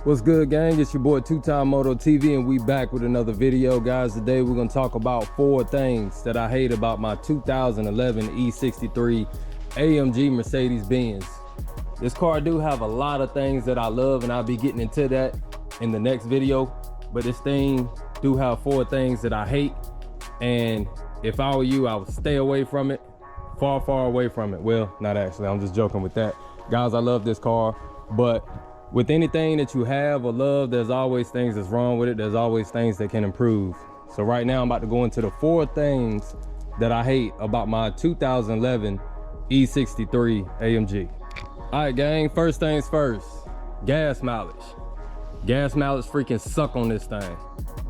What's good, gang? It's your boy Two-Time Moto TV, and we back with another video, guys. Today we're gonna talk about 4 things that I hate about my 2011 E63 AMG Mercedes-Benz. This car do have a lot of things that I love, and I'll be getting into that in the next video. But this thing do have 4 things that I hate, and if I were you, I would stay away from it, far away from it. Well, not actually, I'm just joking with that. Guys, I love this car, but with anything that you have or love, there's always things that's wrong with it. There's always things that can improve. So right now I'm about to go into the 4 things that I hate about my 2011 E63 AMG. All right, gang, first things first, gas mileage. Gas mileage freaking suck on this thing.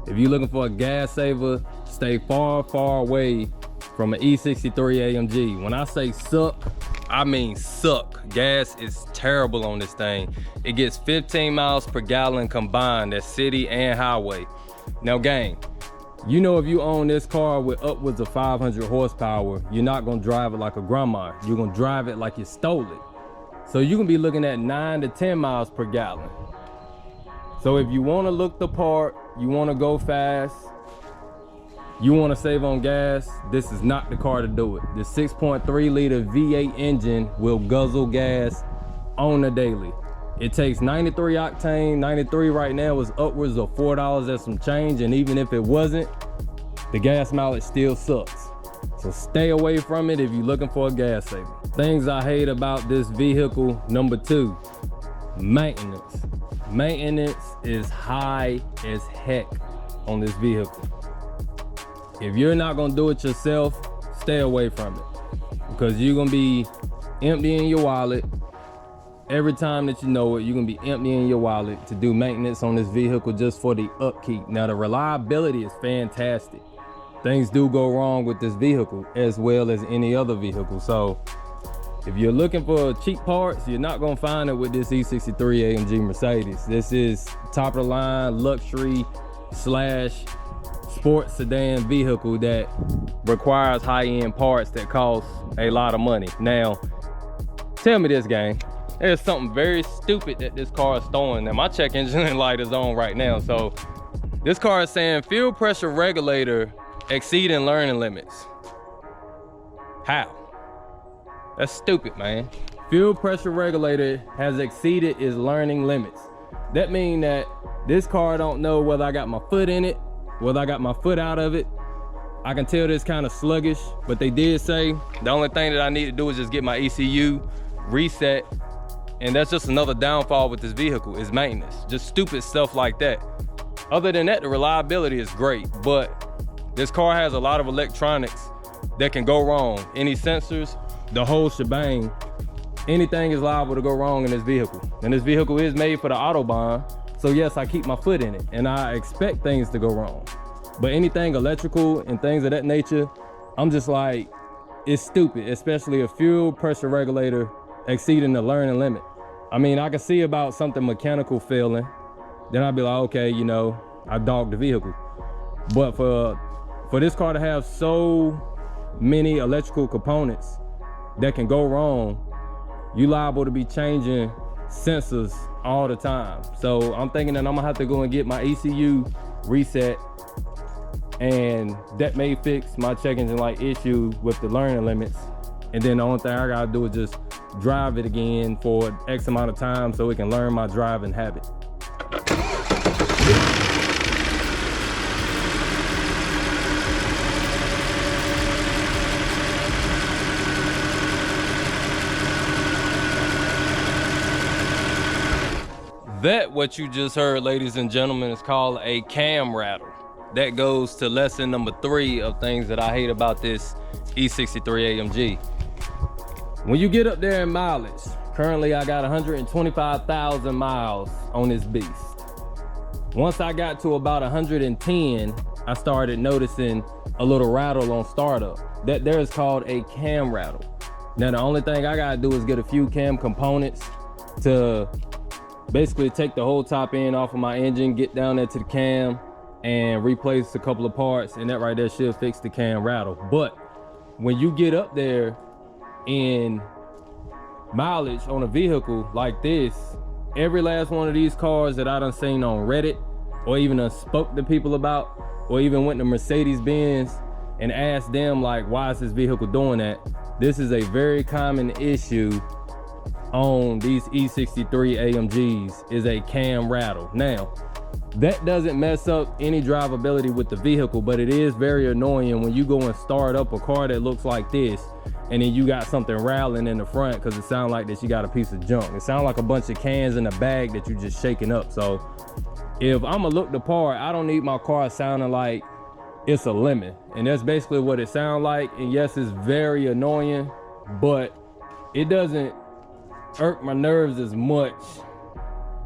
If you're looking for a gas saver, stay far away from an E63 AMG. When I say suck, I mean suck. Gas is terrible on this thing. It gets 15 miles per gallon combined, that's city and highway. Now gang, you know if you own this car with upwards of 500 horsepower, you're not gonna drive it like a grandma. You're gonna drive it like you stole it. So you can be looking at 9 to 10 miles per gallon. So if you wanna look the part, you wanna go fast, you want to save on gas, this is not the car to do it. The 6.3 liter V8 engine will guzzle gas on the daily. It takes 93 octane. 93 right now is upwards of $4 and some change, and even if it wasn't, the gas mileage still sucks. So stay away from it if you're looking for a gas saver. Things I hate about this vehicle, number 2, maintenance. Maintenance is high as heck on this vehicle. If you're not gonna do it yourself, stay away from it, because you're gonna be emptying your wallet every time that you know it. You're gonna be emptying your wallet to do maintenance on this vehicle just for the upkeep. Now the reliability is fantastic. Things do go wrong with this vehicle as well as any other vehicle. So if you're looking for cheap parts, you're not gonna find it with this E63 AMG Mercedes. This is top of the line luxury slash sports sedan vehicle that requires high-end parts that cost a lot of money. Now, tell me this, gang. There's something very stupid that this car is throwing. Now, my check engine light is on right now. So this car is saying fuel pressure regulator exceeding learning limits. How? That's stupid, man. Fuel pressure regulator has exceeded its learning limits. That means that this car don't know whether I got my foot in it, whether I got my foot out of it. I can tell this kind of sluggish, but they did say the only thing that I need to do is just get my ECU reset, and that's just another downfall with this vehicle is maintenance. Just stupid stuff like that. Other than that, the reliability is great, but this car has a lot of electronics that can go wrong. Any sensors, the whole shebang, anything is liable to go wrong in this vehicle. And this vehicle is made for the Autobahn. So yes, I keep my foot in it and I expect things to go wrong. But anything electrical and things of that nature, I'm just like, it's stupid, especially a fuel pressure regulator exceeding the learning limit. I mean, I can see about something mechanical failing, then I'd be like, okay, you know, I dogged the vehicle. But for this car to have so many electrical components that can go wrong, you liable to be changing sensors all the time. So I'm thinking that I'm gonna have to go and get my ECU reset, and that may fix my check engine light issue with the learning limits. And then the only thing I gotta do is just drive it again for X amount of time so it can learn my driving habit. That what you just heard, ladies and gentlemen, is called a cam rattle. That goes to lesson number 3 of things that I hate about this E63 AMG. When you get up there in mileage, currently I got 125,000 miles on this beast. Once I got to about 110, I started noticing a little rattle on startup. That there is called a cam rattle. Now the only thing I gotta do is get a few cam components to basically take the whole top end off of my engine, get down there to the cam and replace a couple of parts, and that right there should fix the cam rattle. But when you get up there in mileage on a vehicle like this, every last one of these cars that I done seen on Reddit, or even done spoke to people about, or even went to Mercedes-Benz and asked them like, why is this vehicle doing that? This is a very common issue on these E63 AMGs, is a cam rattle. Now, that doesn't mess up any drivability with the vehicle, but it is very annoying when you go and start up a car that looks like this, and then you got something rattling in the front, because it sounds like that you got a piece of junk. It sounds like a bunch of cans in a bag that you just shaking up. So if I'ma look the part, I don't need my car sounding like it's a lemon, and that's basically what it sounds like. And yes, it's very annoying, but it doesn't irk my nerves as much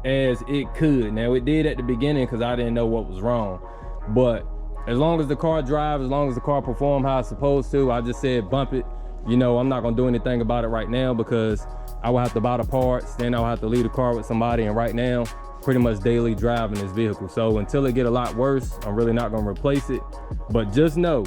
as it could. Now, it did at the beginning because I didn't know what was wrong, but as long as the car drives, as long as the car performs how it's supposed to, I just said bump it. You know, I'm not gonna do anything about it right now because I will have to buy the parts, then I'll have to leave the car with somebody, and right now pretty much daily driving this vehicle. So until it get a lot worse, I'm really not gonna replace it. But just know,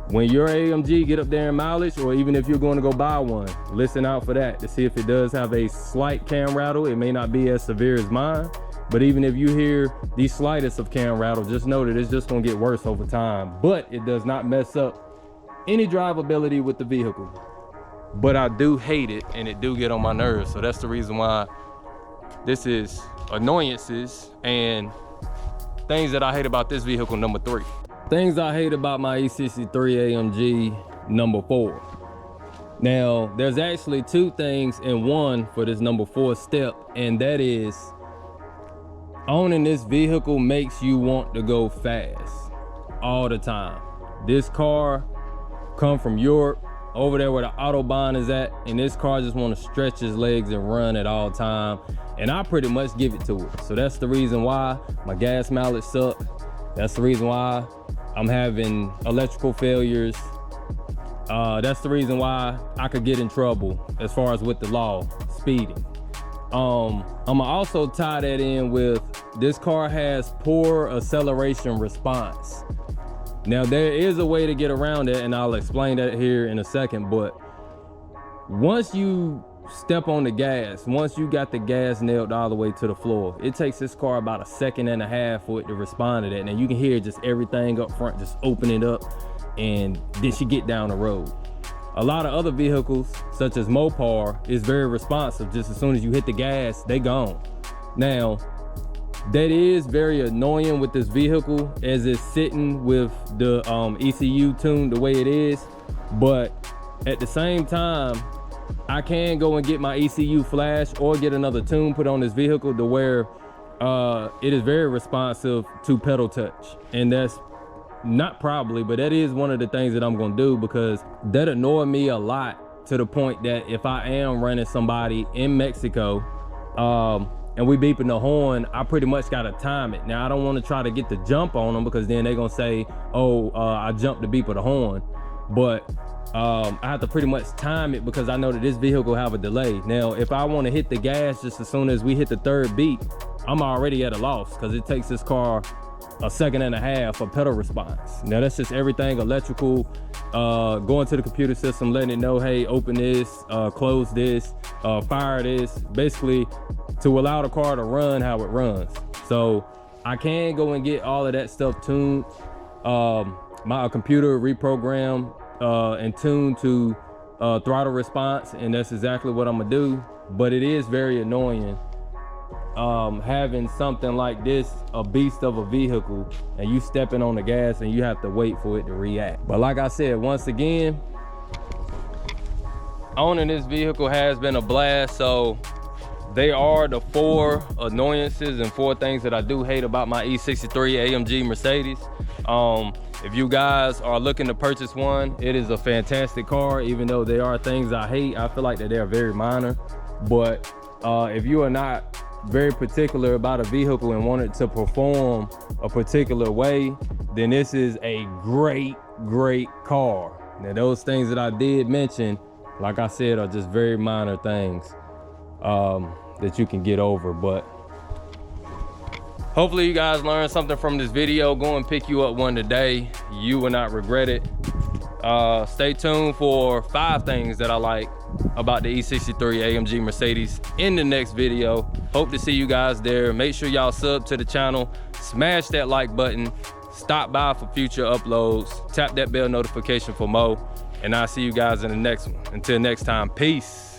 when your AMG get up there in mileage, or even if you're going to go buy one, listen out for that to see if it does have a slight cam rattle. It may not be as severe as mine, but even if you hear the slightest of cam rattle, just know that it's just gonna get worse over time. But it does not mess up any drivability with the vehicle. But I do hate it, and it do get on my nerves. So that's the reason why this is annoyances and things that I hate about this vehicle, number 3. Things I hate about my E63 AMG, number 4. Now, there's actually 2 things in one for this number 4 step, and that is owning this vehicle makes you want to go fast all the time. This car come from Europe, over there where the Autobahn is at, and this car just want to stretch his legs and run at all time, and I pretty much give it to it. So that's the reason why my gas mileage sucks. That's the reason why I'm having electrical failures. That's the reason why I could get in trouble as far as with the law, speeding. I'ma also tie that in with this car has poor acceleration response. Now, there is a way to get around it, and I'll explain that here in a second, but once you step on the gas, once you got the gas nailed all the way to the floor, it takes this car about 1.5 seconds for it to respond to that. And you can hear just everything up front just opening up, and then she get down the road. A lot of other vehicles, such as Mopar, is very responsive. Just as soon as you hit the gas, they gone. Now, that is very annoying with this vehicle as it's sitting with the ECU tuned the way it is, but at the same time, I can go and get my ECU flash or get another tune put on this vehicle to where it is very responsive to pedal touch. And that's not probably, but that is one of the things that I'm gonna do, because that annoyed me a lot, to the point that if I am running somebody in Mexico and we beeping the horn, I pretty much gotta time it. Now, I don't want to try to get the jump on them, because then they're gonna say, oh, I jumped the beep of the horn. But I have to pretty much time it, because I know that this vehicle have a delay. Now, if I want to hit the gas just as soon as we hit the 3rd beep, I'm already at a loss, because it takes this car 1.5 seconds for pedal response. Now, that's just everything electrical, going to the computer system, letting it know, hey, open this, close this, fire this, basically to allow the car to run how it runs. So I can go and get all of that stuff tuned, my computer reprogrammed and tuned to throttle response, and that's exactly what I'm gonna do. But it is very annoying having something like this, a beast of a vehicle, and you stepping on the gas and you have to wait for it to react. But like I said, once again, owning this vehicle has been a blast. So they are the 4 annoyances and 4 things that I do hate about my E63 AMG Mercedes. If you guys are looking to purchase one, it is a fantastic car. Even though there are things I hate, I feel like that they are very minor. But if you are not very particular about a vehicle and want it to perform a particular way, then this is a great car. Now, those things that I did mention, like I said, are just very minor things that you can get over. But hopefully you guys learned something from this video. Go and pick you up one today. You will not regret it. Stay tuned for 5 things that I like about the E63 AMG Mercedes in the next video. Hope to see you guys there. Make sure y'all sub to the channel, smash that like button, stop by for future uploads, tap that bell notification for more, and I'll see you guys in the next one. Until next time, peace.